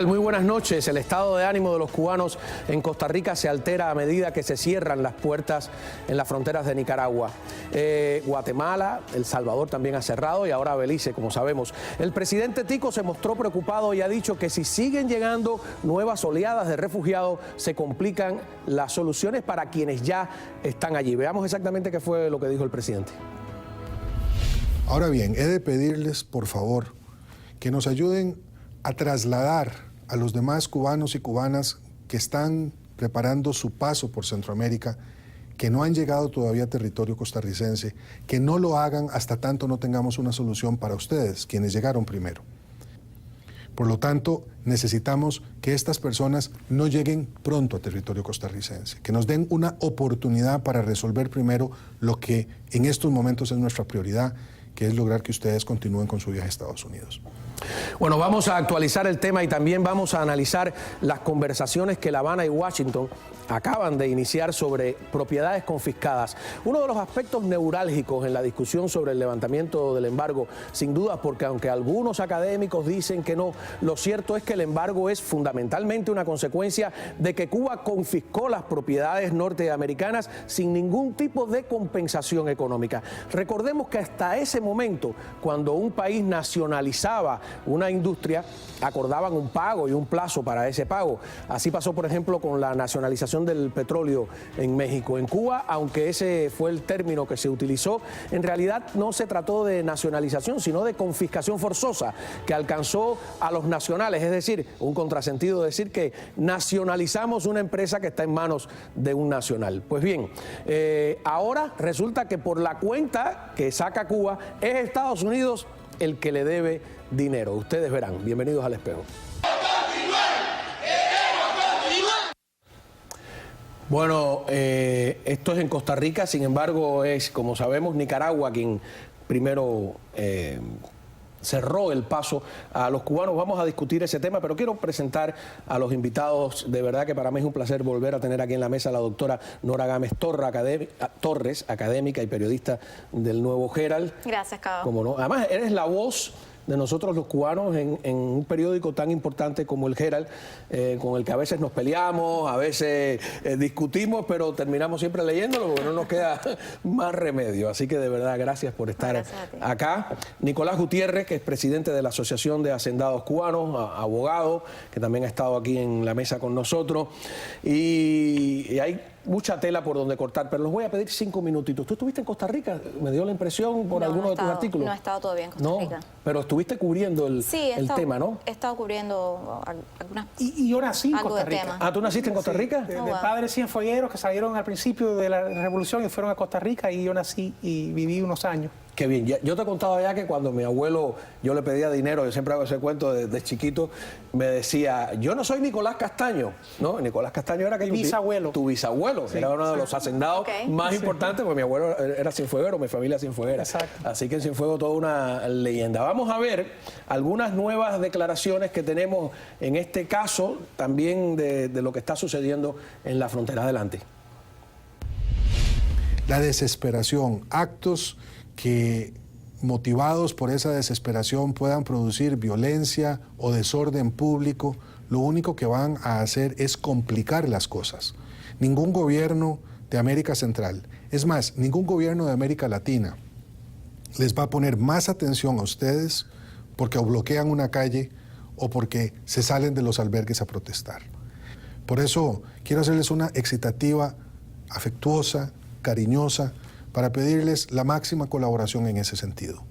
tal? Muy buenas noches. El estado de ánimo de los cubanos en Costa Rica se altera a medida que se cierran las puertas en las fronteras de Nicaragua. Guatemala, El Salvador también ha cerrado y ahora Belice, como sabemos. El presidente Tico se mostró preocupado y ha dicho que si siguen llegando nuevas oleadas de refugiados, se complican las soluciones para quienes ya están allí. Veamos exactamente qué fue lo que dijo el presidente. Ahora bien, he de pedirles, por favor, que nos ayuden a trasladar a los demás cubanos y cubanas que están preparando su paso por Centroamérica, que no han llegado todavía a territorio costarricense, que no lo hagan hasta tanto no tengamos una solución para ustedes, quienes llegaron primero. Por lo tanto, necesitamos que estas personas no lleguen pronto a territorio costarricense, que nos den una oportunidad para resolver primero lo que en estos momentos es nuestra prioridad, que es lograr que ustedes continúen con su viaje a Estados Unidos. Bueno, vamos a actualizar el tema y también vamos a analizar las conversaciones que La Habana y Washington acaban de iniciar sobre propiedades confiscadas. Uno de los aspectos neurálgicos en la discusión sobre el levantamiento del embargo, sin duda, porque aunque algunos académicos dicen que no, lo cierto es que el embargo es fundamentalmente una consecuencia de que Cuba confiscó las propiedades norteamericanas sin ningún tipo de compensación económica. Recordemos que hasta ese momento, cuando un país nacionalizaba una industria, acordaban un pago y un plazo para ese pago. Así pasó, por ejemplo, con la nacionalización del petróleo en México. En Cuba, aunque ese fue el término que se utilizó, en realidad no se trató de nacionalización, sino de confiscación forzosa, que alcanzó a los nacionales, es decir, un contrasentido decir que nacionalizamos una empresa que está en manos de un nacional. Pues bien, ahora resulta que por la cuenta que saca Cuba, es Estados Unidos el que le debe dinero. Ustedes verán. Bienvenidos al Espejo. Bueno, esto es en Costa Rica, sin embargo, es, como sabemos, Nicaragua quien primero cerró el paso a los cubanos. Vamos a discutir ese tema, pero quiero presentar a los invitados. De verdad que para mí es un placer volver a tener aquí en la mesa a la doctora Nora Gámez Torres, académica y periodista del Nuevo Herald. Gracias, Cabo. Como no, además eres la voz de nosotros los cubanos en un periódico tan importante como el Herald, con el que a veces nos peleamos, a veces discutimos, pero terminamos siempre leyéndolo porque no nos queda más remedio. Así que de verdad, gracias por estar acá. Nicolás Gutiérrez, que es presidente de la Asociación de Hacendados Cubanos, abogado, que también ha estado aquí en la mesa con nosotros. Y hay mucha tela por donde cortar, pero los voy a pedir 5 minutitos. ¿Tú estuviste en Costa Rica? Me dio la impresión por alguno de tus artículos. No he estado todavía en Costa Rica. Pero estuviste cubriendo el tema, ¿no? He estado cubriendo algunas. Y yo nací en Costa Rica. Ah, ¿tú naciste en Costa Rica? De padres cienfuegueros que salieron al principio de la revolución y fueron a Costa Rica, y yo nací y viví unos años. Qué bien. Yo te contaba ya que cuando mi abuelo, yo le pedía dinero, yo siempre hago ese cuento de chiquito, me decía, yo no soy Nicolás Castaño, ¿no? Nicolás Castaño era que mi bisabuelo. Tu bisabuelo, sí. Era uno de los hacendados más importantes, porque mi abuelo era cienfueguero, mi familia cienfueguera. Exacto. Así que en Cienfuegos toda una leyenda. Vamos a ver algunas nuevas declaraciones que tenemos en este caso, también de lo que está sucediendo en la frontera. Adelante. La desesperación, actos que motivados por esa desesperación puedan producir violencia o desorden público, lo único que van a hacer es complicar las cosas. Ningún gobierno de América Central, es más, ningún gobierno de América Latina les va a poner más atención a ustedes porque o bloquean una calle o porque se salen de los albergues a protestar. Por eso quiero hacerles una excitativa, afectuosa, cariñosa, para pedirles la máxima colaboración en ese sentido.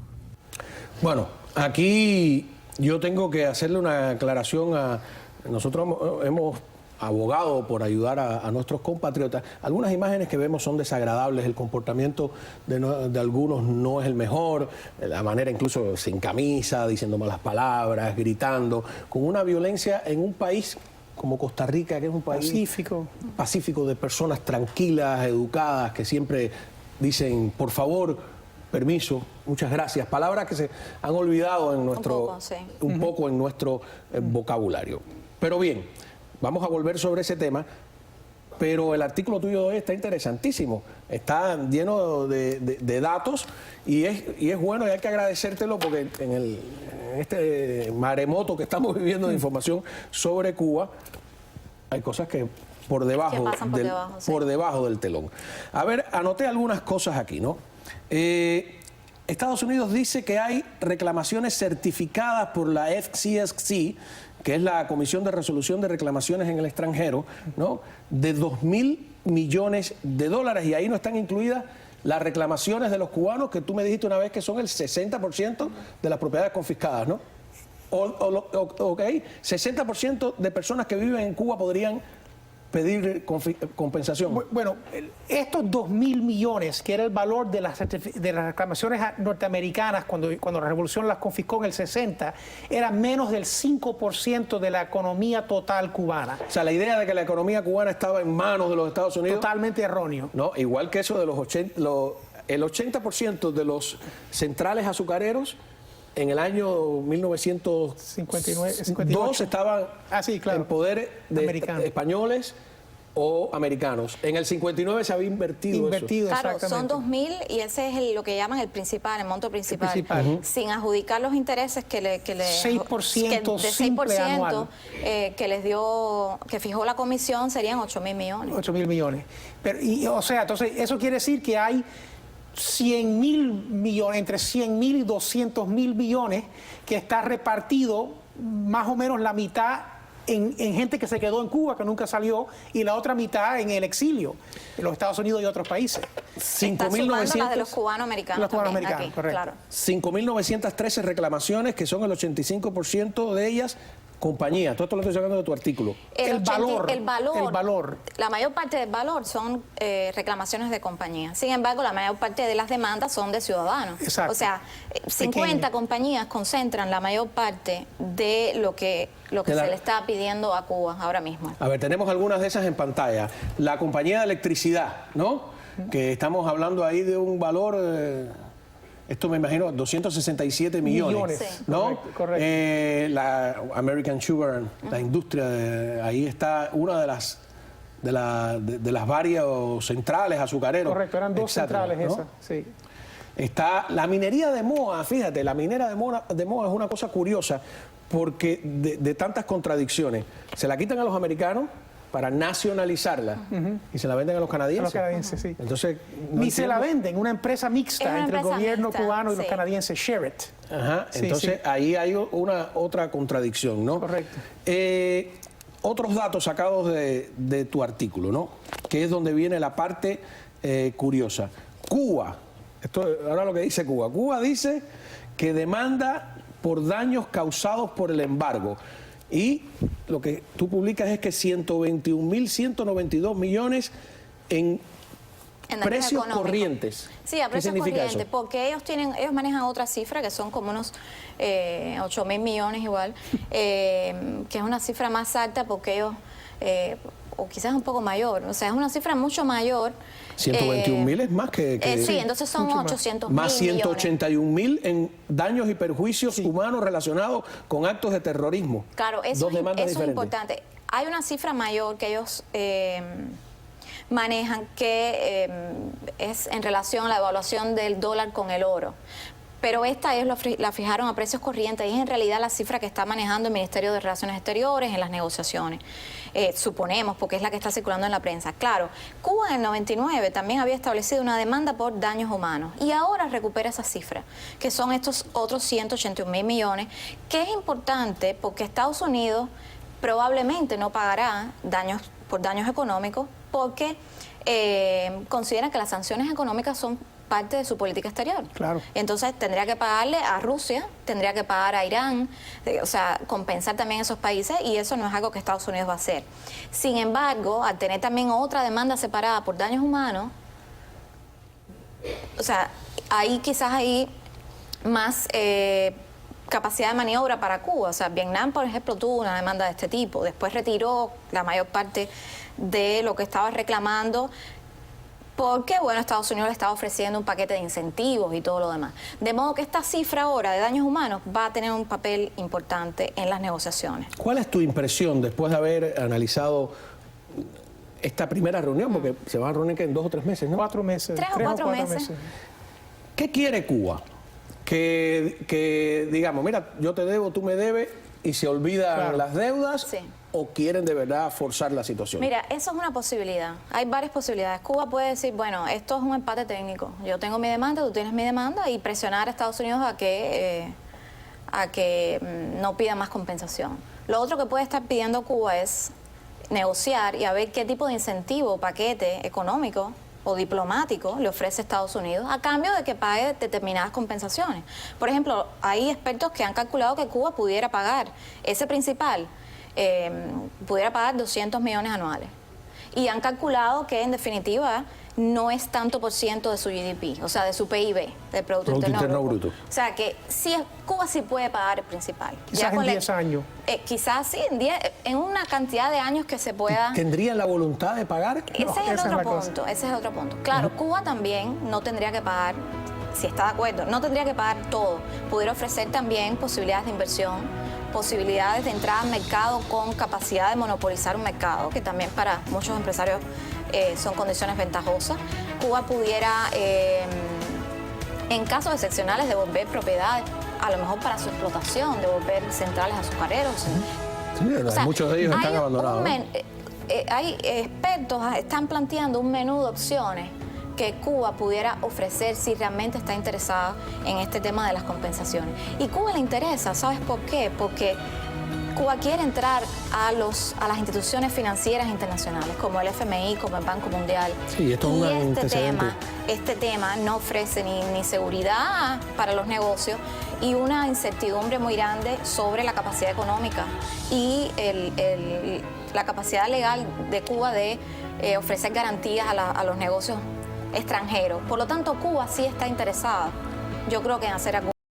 Bueno, aquí yo tengo que hacerle una aclaración a... Nosotros hemos abogado por ayudar a nuestros compatriotas. Algunas imágenes que vemos son desagradables, el comportamiento de algunos no es el mejor, la manera incluso sin camisa, diciendo malas palabras, gritando, con una violencia en un país como Costa Rica, que es un país pacífico de personas tranquilas, educadas, que siempre dicen, por favor, permiso, muchas gracias. Palabras que se han olvidado en nuestro, un poco en nuestro vocabulario. Pero bien, vamos a volver sobre ese tema. Pero el artículo tuyo de hoy está interesantísimo, está lleno de datos y es bueno, y hay que agradecértelo porque en este maremoto que estamos viviendo de información sobre Cuba, hay cosas que por debajo, pasan por debajo, sí. por debajo del telón. A ver, anoté algunas cosas aquí, ¿no? Estados Unidos dice que hay reclamaciones certificadas por la FCSC, que es la Comisión de Resolución de Reclamaciones en el Extranjero, ¿no?, de 2.000 millones de dólares, y ahí no están incluidas las reclamaciones de los cubanos, que tú me dijiste una vez que son el 60% de las propiedades confiscadas, ¿no? Ok, 60% de personas que viven en Cuba podrían pedir compensación. Bueno, estos 2.000 millones, que era el valor de las reclamaciones norteamericanas cuando la revolución las confiscó en el 60, era menos del 5% de la economía total cubana. O sea, la idea de que la economía cubana estaba en manos de los Estados Unidos... Totalmente erróneo. No, igual que eso de los el 80% de los centrales azucareros en el año 1952 estaban en poder de españoles o americanos. En el 59 se había invertido eso. Claro, son 2.000 y ese es lo que llaman el principal, el monto principal. Sin adjudicar los intereses que le 6% de simple 6% anual. Que les dio, que fijó la comisión, serían 8.000 millones. 8.000 millones. Pero, o sea, entonces eso quiere decir que hay 100.000 millones, entre 100.000 y 200.000 millones, que está repartido más o menos la mitad en gente que se quedó en Cuba, que nunca salió, y la otra mitad en el exilio, en los Estados Unidos y otros países. Está sumando la de los cubanoamericanos. Los cubanoamericanos, aquí, correcto. Claro. 5.913 reclamaciones, que son el 85% de ellas compañías. Todo esto lo estoy sacando de tu artículo. El valor. La mayor parte del valor son reclamaciones de compañías. Sin embargo, la mayor parte de las demandas son de ciudadanos. Exacto. O sea, 50 compañías concentran la mayor parte de lo que se le está pidiendo a Cuba ahora mismo. A ver, tenemos algunas de esas en pantalla. La compañía de electricidad, ¿no? Que estamos hablando ahí de un valor... esto me imagino, 267 millones, sí. ¿no? Correcto. La American Sugar, la industria, ahí está una de las varias centrales azucareros. Correcto, eran dos centrales, ¿no? Esas, sí. Está la minería de Moa, fíjate, la minera de Moa es una cosa curiosa, porque de tantas contradicciones, se la quitan a los americanos para nacionalizarla y se la venden a los canadienses. A los canadienses, sí. Entonces, ni se la venden, una empresa mixta entre el gobierno cubano y los canadienses, Sherritt. Ajá, entonces ahí hay otra contradicción, ¿no? Correcto. Otros datos sacados de tu artículo, ¿no? Que es donde viene la parte curiosa. Cuba, ahora lo que dice Cuba. Cuba dice que demanda por daños causados por el embargo. Y lo que tú publicas es que 121.192 millones en precios corrientes. Sí, a precios corrientes, porque ellos manejan otra cifra que son como unos 8.000 millones igual, que es una cifra más alta porque ellos, o quizás un poco mayor, o sea, es una cifra mucho mayor. 121.000 es más que sí, entonces son 800.000 más 181.000 en daños y perjuicios humanos relacionados con actos de terrorismo. Claro, eso es importante. Hay una cifra mayor que ellos manejan que es en relación a la evaluación del dólar con el oro. Pero esta ellos la fijaron a precios corrientes y es en realidad la cifra que está manejando el Ministerio de Relaciones Exteriores en las negociaciones. Suponemos, porque es la que está circulando en la prensa. Claro, Cuba en el 99 también había establecido una demanda por daños humanos y ahora recupera esa cifra, que son estos otros 181.000 millones, que es importante porque Estados Unidos probablemente no pagará por daños económicos porque consideran que las sanciones económicas son parte de su política exterior. Claro. Entonces tendría que pagarle a Rusia, tendría que pagar a Irán, o sea, compensar también a esos países y eso no es algo que Estados Unidos va a hacer. Sin embargo, al tener también otra demanda separada por daños humanos, o sea, ahí quizás hay más capacidad de maniobra para Cuba. O sea, Vietnam, por ejemplo, tuvo una demanda de este tipo, después retiró la mayor parte de lo que estaba reclamando, porque, bueno, Estados Unidos le estaba ofreciendo un paquete de incentivos y todo lo demás. De modo que esta cifra ahora de daños humanos va a tener un papel importante en las negociaciones. ¿Cuál es tu impresión después de haber analizado esta primera reunión? Porque se van a reunir en 2 o 3 meses, ¿no? 4 meses. 3 o 4 meses. ¿Qué quiere Cuba? que digamos, mira, yo te debo, tú me debes, y se olvidan Claro. las deudas, Sí. o quieren de verdad forzar la situación? Mira, eso es una posibilidad. Hay varias posibilidades. Cuba puede decir, bueno, esto es un empate técnico. Yo tengo mi demanda, tú tienes mi demanda, y presionar a Estados Unidos a que no pida más compensación. Lo otro que puede estar pidiendo Cuba es negociar y a ver qué tipo de incentivo o paquete económico o diplomático le ofrece Estados Unidos a cambio de que pague determinadas compensaciones. Por ejemplo, hay expertos que han calculado que Cuba pudiera pagar ese principal, pudiera pagar 200 millones anuales. Y han calculado que en definitiva no es tanto por ciento de su GDP, o sea, de su PIB, del Producto Interno Bruto. O sea, que sí, Cuba sí puede pagar el principal. Quizás en 10 años. Quizás sí, en una cantidad de años que se pueda... ¿Tendrían la voluntad de pagar? Ese es el esa es otro la cosa. punto, ese es el otro punto. Claro, Cuba también no tendría que pagar, si está de acuerdo, no tendría que pagar todo. Pudiera ofrecer también posibilidades de inversión, posibilidades de entrada al mercado con capacidad de monopolizar un mercado, que también para muchos empresarios son condiciones ventajosas. Cuba pudiera, en casos excepcionales, devolver propiedades, a lo mejor para su explotación, devolver centrales azucareros. Sí, O sea, muchos de ellos están hay abandonados. hay expertos están planteando un menú de opciones que Cuba pudiera ofrecer si realmente está interesada en este tema de las compensaciones. Y Cuba le interesa, ¿sabes por qué? Porque Cuba quiere entrar a las instituciones financieras internacionales, como el FMI, como el Banco Mundial. Sí, esto es un antecedente. Este tema no ofrece ni seguridad para los negocios y una incertidumbre muy grande sobre la capacidad económica y la capacidad legal de Cuba de ofrecer garantías a los negocios extranjeros. Por lo tanto, Cuba sí está interesada, yo creo que en hacer algo.